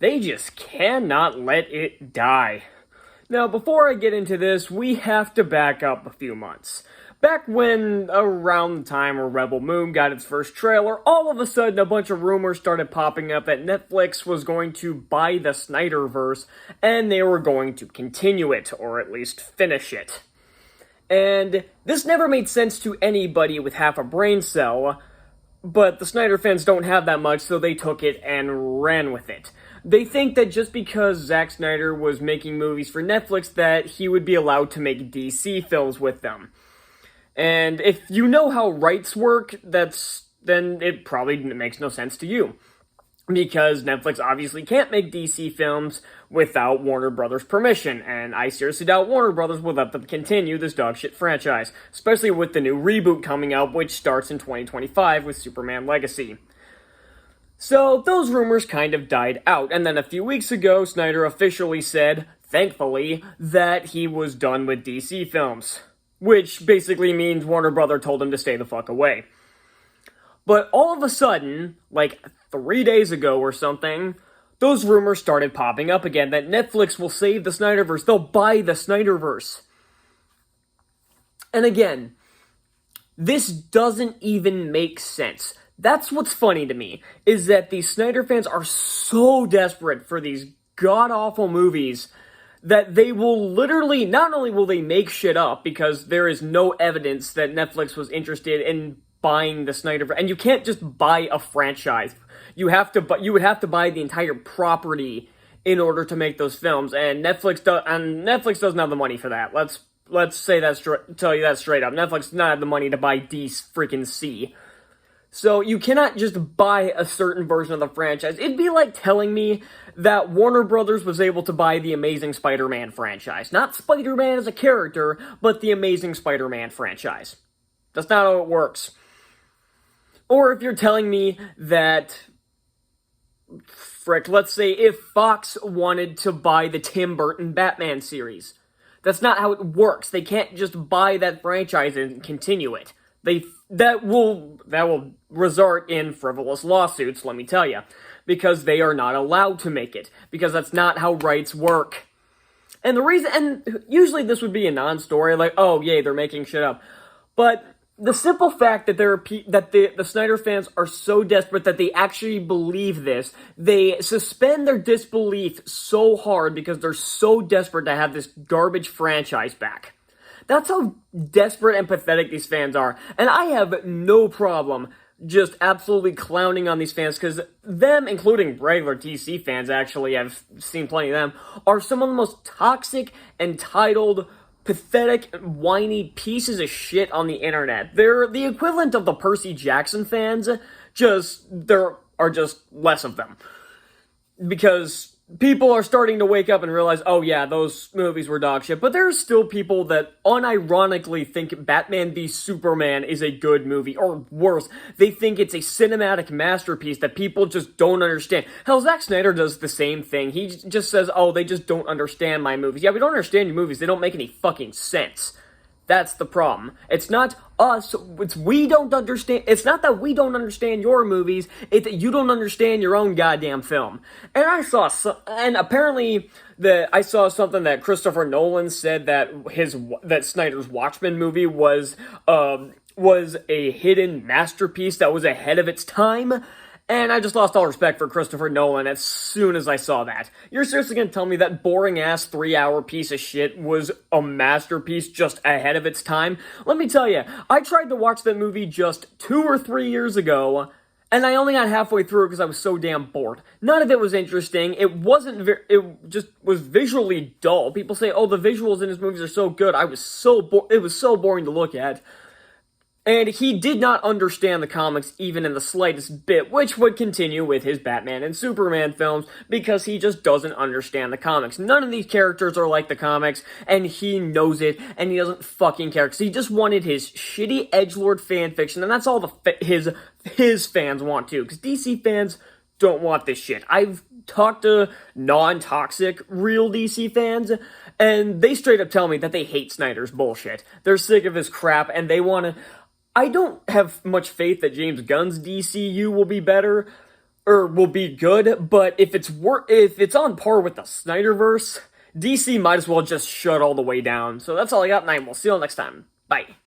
they just cannot let it die. Now, before I get into this, we have to back up a few months. Back when, around the time where Rebel Moon got its first trailer, all of a sudden a bunch of rumors started popping up that Netflix was going to buy the Snyderverse, and they were going to continue it, or at least finish it. And this never made sense to anybody with half a brain cell, but the Snyder fans don't have that much, so they took it and ran with it. They think that just because Zack Snyder was making movies for Netflix that he would be allowed to make DC films with them. And if you know how rights work, then it probably makes no sense to you. Because Netflix obviously can't make DC films without Warner Brothers' permission, and I seriously doubt Warner Brothers will let them continue this dogshit franchise, especially with the new reboot coming out, which starts in 2025 with Superman Legacy. So, those rumors kind of died out, and then a few weeks ago, Snyder officially said, thankfully, that he was done with DC films. Which basically means Warner Brother told him to stay the fuck away. But all of a sudden, like 3 days ago or something, those rumors started popping up again that Netflix will save the Snyderverse, they'll buy the Snyderverse. And again, this doesn't even make sense. That's what's funny to me, is that these Snyder fans are so desperate for these god-awful movies that they will literally, not only will they make shit up, because there is no evidence that Netflix was interested in buying the Snyderverse, and you can't just buy a franchise. You would have to buy the entire property in order to make those films, and Netflix doesn't have the money for that. Let's say tell you that straight up. Netflix does not have the money to buy freaking C. So you cannot just buy a certain version of the franchise. It'd be like telling me that Warner Brothers was able to buy the Amazing Spider-Man franchise. Not Spider-Man as a character, but the Amazing Spider-Man franchise. That's not how it works. Or if you're telling me that, let's say if Fox wanted to buy the Tim Burton Batman series. That's not how it works. They can't just buy that franchise and continue it. That will result in frivolous lawsuits, let me tell you, because they are not allowed to make it, because that's not how rights work. And the reason, and usually this would be a non-story, like, oh, yay, they're making shit up. But the simple fact that the Snyder fans are so desperate that they actually believe this, they suspend their disbelief so hard because they're so desperate to have this garbage franchise back. That's how desperate and pathetic these fans are. And I have no problem just absolutely clowning on these fans, because them, including regular DC fans, actually, I've seen plenty of them, are some of the most toxic, entitled, pathetic, whiny pieces of shit on the internet. They're the equivalent of the Percy Jackson fans, there are just less of them. Because people are starting to wake up and realize, oh yeah, those movies were dog shit, but there are still people that unironically think Batman v Superman is a good movie, or worse, they think it's a cinematic masterpiece that people just don't understand. Hell, Zack Snyder does the same thing. He just says, oh, they just don't understand my movies. Yeah, we don't understand your movies, they don't make any fucking sense. That's the problem. It's not us, we don't understand, it's not that we don't understand your movies, it's that you don't understand your own goddamn film. And I saw something that Christopher Nolan said that Snyder's Watchmen movie was a hidden masterpiece that was ahead of its time. And I just lost all respect for Christopher Nolan as soon as I saw that. You're seriously gonna tell me that boring-ass 3-hour piece of shit was a masterpiece just ahead of its time? Let me tell you, I tried to watch that movie just 2 or 3 years ago, and I only got halfway through because I was so damn bored. None of it was interesting. It just was visually dull. People say, oh, the visuals in his movies are so good. It was so boring to look at. And he did not understand the comics even in the slightest bit, which would continue with his Batman and Superman films, because he just doesn't understand the comics. None of these characters are like the comics, and he knows it, and he doesn't fucking care, because he just wanted his shitty edgelord fanfiction, and that's all his fans want too, because DC fans don't want this shit. I've talked to non-toxic real DC fans, and they straight up tell me that they hate Snyder's bullshit. They're sick of his crap, and they want to... I don't have much faith that James Gunn's DCU will be better, or will be good, but if it's on par with the Snyderverse, DC might as well just shut all the way down. So that's all I got, and I will see you all next time. Bye.